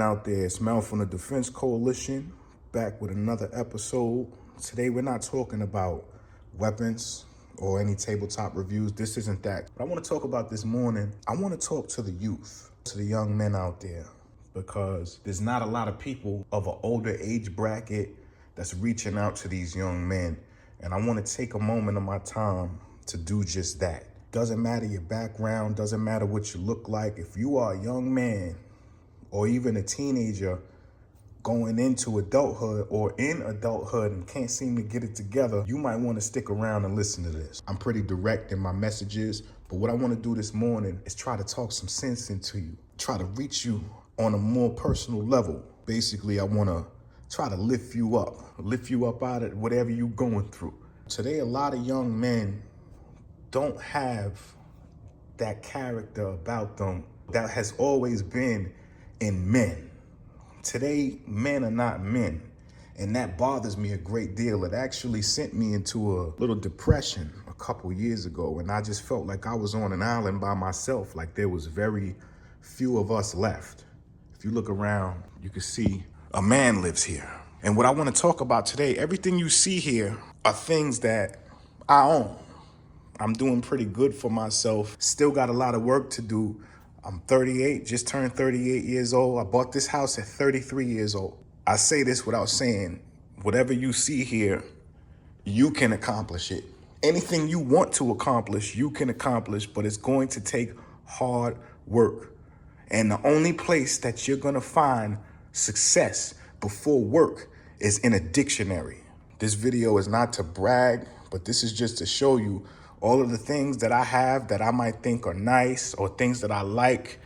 out there? It's Mel from the Defense Coalition, back with another episode. Today we're not talking about weapons or any tabletop reviews. This isn't that. What I want to talk about this morning, I want to talk to the youth, to the young men out there, because there's not a lot of people of an older age bracket that's reaching out to these young men. And I want to take a moment of my time to do just that. Doesn't matter your background, doesn't matter what you look like. If you are a young man or even a teenager going into adulthood or in adulthood and can't seem to get it together, you might want to stick around and listen to this. I'm pretty direct in my messages, but what I want to do this morning is try to talk some sense into you, try to reach you on a more personal level. Basically, I want to try to lift you up out of whatever you're going through. Today, a lot of young men don't have that character about them that has always been in men. Today, men are not men, and that bothers me a great deal. It actually sent me into a little depression a couple years ago, and I just felt like I was on an island by myself, like there was very few of us left. If you look around, you can see a man lives here. And what I want to talk about today, everything you see here are things that I own. I'm doing pretty good for myself. Still got a lot of work to do. I'm 38, just turned 38 years old. I bought this house at 33 years old. I say this without saying, whatever you see here, you can accomplish it. Anything you want to accomplish, you can accomplish, but it's going to take hard work. And the only place that you're gonna find success before work is in a dictionary. This video is not to brag, but this is just to show you all of the things that I have that I might think are nice or things that I like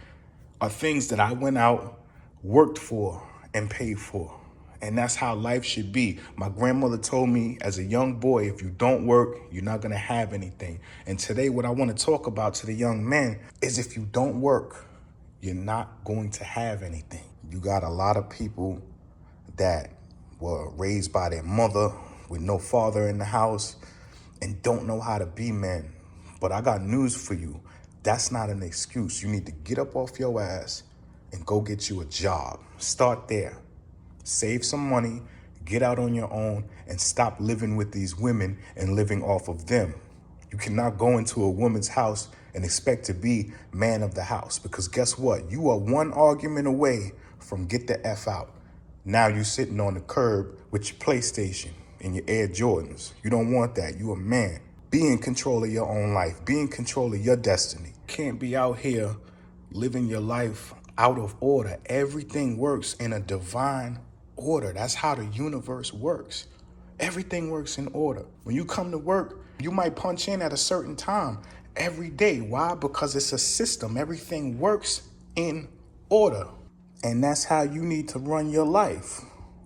are things that I went out, worked for, and paid for. And that's how life should be. My grandmother told me as a young boy, if you don't work, you're not gonna have anything. And today, what I wanna talk about to the young men is if you don't work, you're not going to have anything. You got a lot of people that were raised by their mother with no father in the house and don't know how to be men. But I got news for you. That's not an excuse. You need to get up off your ass and go get you a job. Start there. Save some money, get out on your own, and stop living with these women and living off of them. You cannot go into a woman's house and expect to be man of the house, because guess what? You are one argument away from get the F out. Now you're sitting on the curb with your PlayStation and your Air Jordans. You don't want that. You a man. Be in control of your own life. Be in control of your destiny. Can't be out here living your life out of order. Everything works in a divine order. That's how the universe works. Everything works in order. When you come to work, you might punch in at a certain time every day. Why? Because it's a system. Everything works in order. And that's how you need to run your life,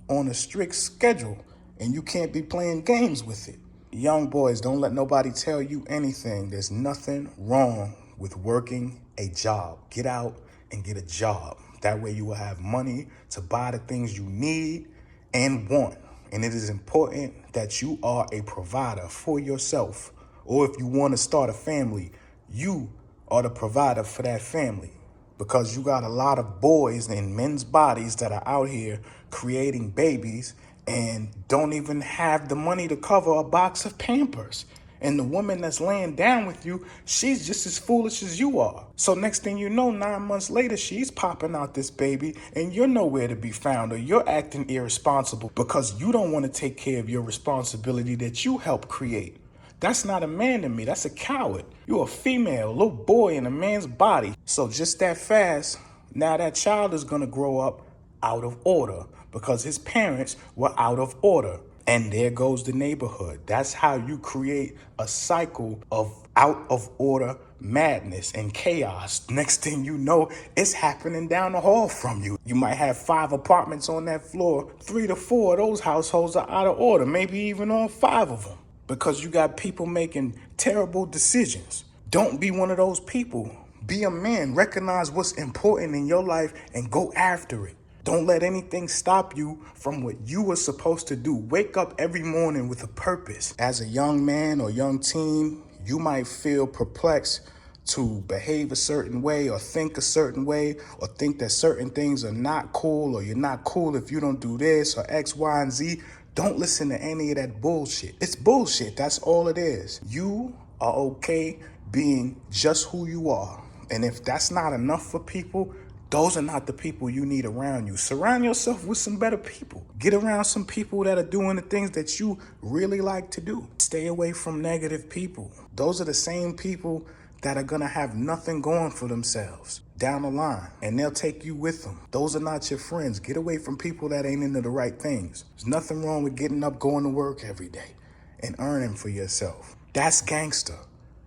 on a strict schedule. And you can't be playing games with it. Young boys, don't let nobody tell you anything. There's nothing wrong with working a job. Get out and get a job. That way you will have money to buy the things you need and want. And it is important that you are a provider for yourself. Or if you want to start a family, you are the provider for that family. Because you got a lot of boys in men's bodies that are out here creating babies and don't even have the money to cover a box of Pampers. And the woman that's laying down with you, she's just as foolish as you are. So next thing you know, 9 months later, she's popping out this baby and you're nowhere to be found, or you're acting irresponsible because you don't want to take care of your responsibility that you helped create. That's not a man to me. That's a coward. You're a female, a little boy in a man's body. So just that fast, now that child is going to grow up out of order because his parents were out of order. And there goes the neighborhood. That's how you create a cycle of out of order madness and chaos. Next thing you know, it's happening down the hall from you. You might have 5 apartments on that floor. 3 to 4 of those households are out of order, maybe even all 5 of them, because you got people making terrible decisions. Don't be one of those people. Be a man. Recognize what's important in your life and go after it. Don't let anything stop you from what you were supposed to do. Wake up every morning with a purpose. As a young man or young teen, you might feel perplexed to behave a certain way or think a certain way or think that certain things are not cool or you're not cool if you don't do this or X, Y, and Z. Don't listen to any of that bullshit. It's bullshit. That's all it is. You are okay being just who you are. And if that's not enough for people, those are not the people you need around you. Surround yourself with some better people. Get around some people that are doing the things that you really like to do. Stay away from negative people. Those are the same people that are gonna have nothing going for themselves down the line, and they'll take you with them. Those are not your friends. Get away from people that ain't into the right things. There's nothing wrong with getting up, going to work every day, and earning for yourself. That's gangster.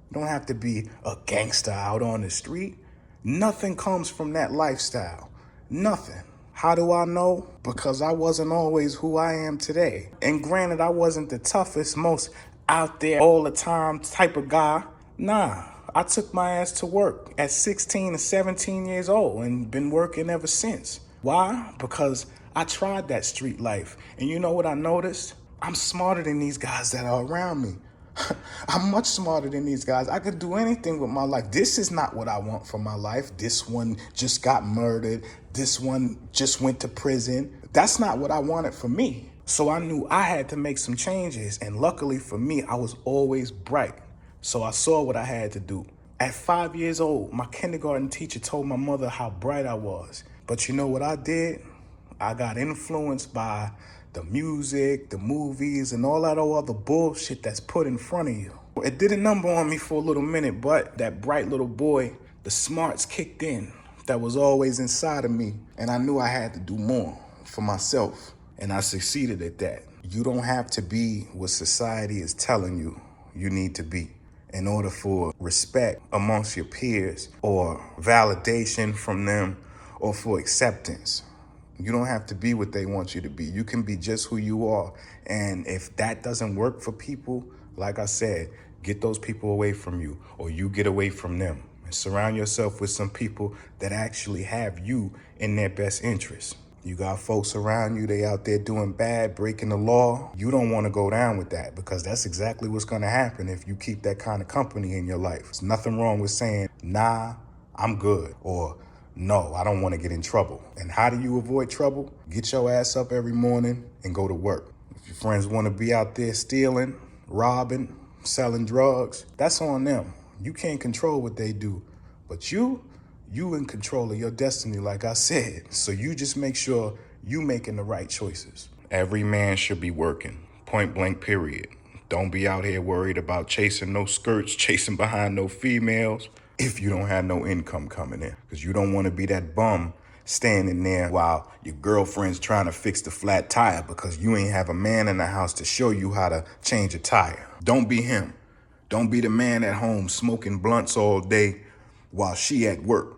You don't have to be a gangster out on the street. Nothing comes from that lifestyle. Nothing. How do I know? Because I wasn't always who I am today. And granted, I wasn't the toughest, most out there all the time type of guy. Nah, I took my ass to work at 16 and 17 years old and been working ever since. Why? Because I tried that street life. And you know what I noticed? I'm smarter than these guys that are around me. I'm much smarter than these guys. I could do anything with my life. This is not what I want for my life. This one just got murdered. This one just went to prison. That's not what I wanted for me. So I knew I had to make some changes. And luckily for me, I was always bright. So I saw what I had to do. At 5 years old, my kindergarten teacher told my mother how bright I was. But you know what I did? I got influenced by the music, the movies, and all that other bullshit that's put in front of you. It did a number on me for a little minute, but that bright little boy, the smarts kicked in that was always inside of me, and I knew I had to do more for myself, and I succeeded at that. You don't have to be what society is telling you you need to be in order for respect amongst your peers or validation from them or for acceptance. You don't have to be what they want you to be. You can be just who you are. And if that doesn't work for people, like I said, get those people away from you or you get away from them. And surround yourself with some people that actually have you in their best interest. You got folks around you, they out there doing bad, breaking the law. You don't want to go down with that because that's exactly what's going to happen if you keep that kind of company in your life. There's nothing wrong with saying, nah, I'm good, or no, I don't want to get in trouble. And how do you avoid trouble? Get your ass up every morning and go to work. If your friends want to be out there stealing, robbing, selling drugs, that's on them. You can't control what they do. But you in control of your destiny, like I said. So you just make sure you making the right choices. Every man should be working, point blank, period. Don't be out here worried about chasing no skirts, chasing behind no females if you don't have no income coming in. Because you don't want to be that bum standing there while your girlfriend's trying to fix the flat tire because you ain't have a man in the house to show you how to change a tire. Don't be him. Don't be the man at home smoking blunts all day while she at work,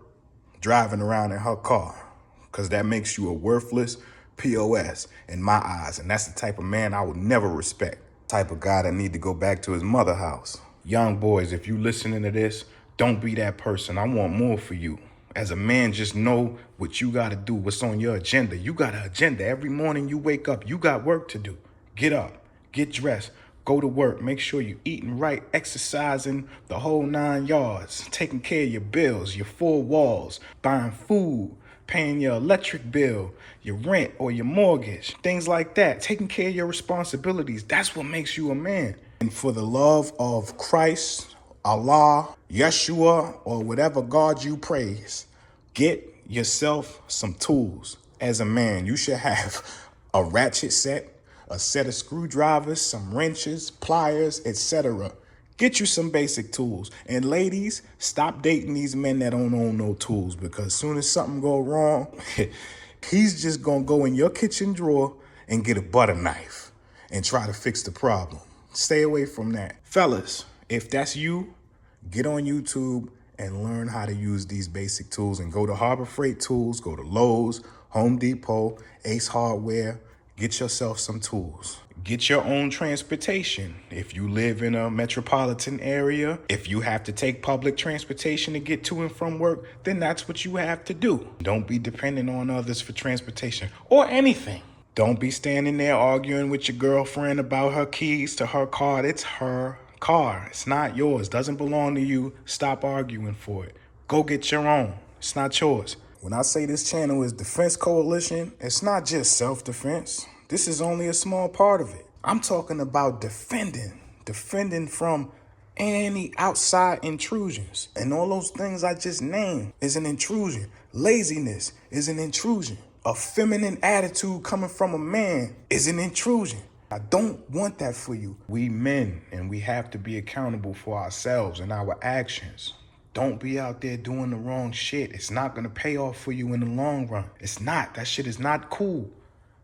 driving around in her car, because that makes you a worthless POS in my eyes. And that's the type of man I would never respect. Type of guy that need to go back to his mother house. Young boys, if you listening to this, don't be that person. I want more for you. As a man, just know what you got to do, what's on your agenda. You got an agenda. Every morning you wake up, you got work to do. Get up, get dressed, go to work. Make sure you're eating right, exercising the whole 9 yards, taking care of your bills, your 4 walls, buying food, paying your electric bill, your rent or your mortgage, things like that. Taking care of your responsibilities. That's what makes you a man. And for the love of Christ, Allah, Yeshua, or whatever God you praise, get yourself some tools. As a man, you should have a ratchet set, a set of screwdrivers, some wrenches, pliers, etc. Get you some basic tools. And ladies, stop dating these men that don't own no tools, because as soon as something go wrong, he's just gonna go in your kitchen drawer and get a butter knife and try to fix the problem. Stay away from that. Fellas, if that's you, get on YouTube and learn how to use these basic tools, and go to Harbor Freight Tools, go to Lowe's, Home Depot, Ace Hardware. Get yourself some tools. Get your own transportation. If you live in a metropolitan area, if you have to take public transportation to get to and from work, then that's what you have to do. Don't be dependent on others for transportation or anything. Don't be standing there arguing with your girlfriend about her keys to her car. It's her car. It's not yours. Doesn't belong to you. Stop arguing for it. Go get your own. It's not yours. When I say this channel is Defense Coalition, it's not just self-defense. This is only a small part of it. I'm talking about defending from any outside intrusions. And all those things I just named is an intrusion. Laziness is an intrusion. A feminine attitude coming from a man is an intrusion. I don't want that for you. We men, and we have to be accountable for ourselves and our actions. Don't be out there doing the wrong shit. It's not gonna pay off for you in the long run. It's not. That shit is not cool.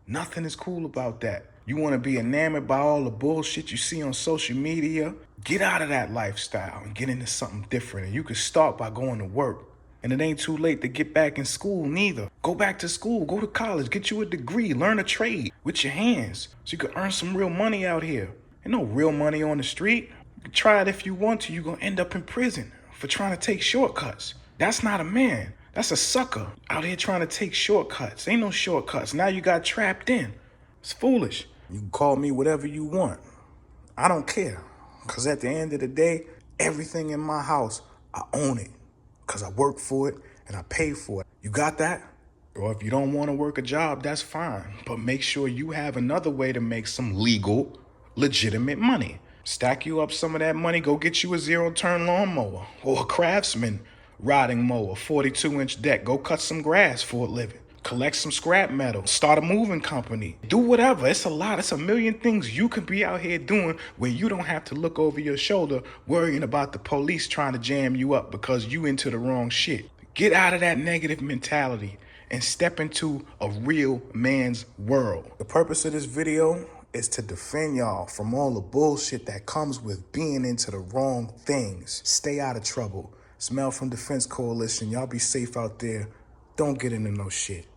Nothing is cool about that. You wanna be enamored by all the bullshit you see on social media? Get out of that lifestyle and get into something different. And you can start by going to work. And it ain't too late to get back in school neither. Go back to school, go to college, get you a degree, learn a trade with your hands so you can earn some real money out here. Ain't no real money on the street. You can try it if you want to. You're gonna end up in prison for trying to take shortcuts. That's not a man. That's a sucker out here trying to take shortcuts. Ain't no shortcuts. Now you got trapped in. It's foolish. You can call me whatever you want. I don't care. Because at the end of the day, everything in my house, I own it. Because I work for it and I pay for it. You got that? Or if you don't want to work a job, that's fine. But make sure you have another way to make some legal, legitimate money. Stack you up some of that money, go get you a zero-turn lawnmower or a Craftsman riding mower, 42-inch deck. Go cut some grass for a living. Collect some scrap metal. Start a moving company. Do whatever. It's a lot. It's a million things you could be out here doing where you don't have to look over your shoulder worrying about the police trying to jam you up because you into the wrong shit. Get out of that negative mentality and step into a real man's world. The purpose of this video is to defend y'all from all the bullshit that comes with being into the wrong things. Stay out of trouble. Smell from Defense Coalition. Y'all be safe out there. Don't get into no shit.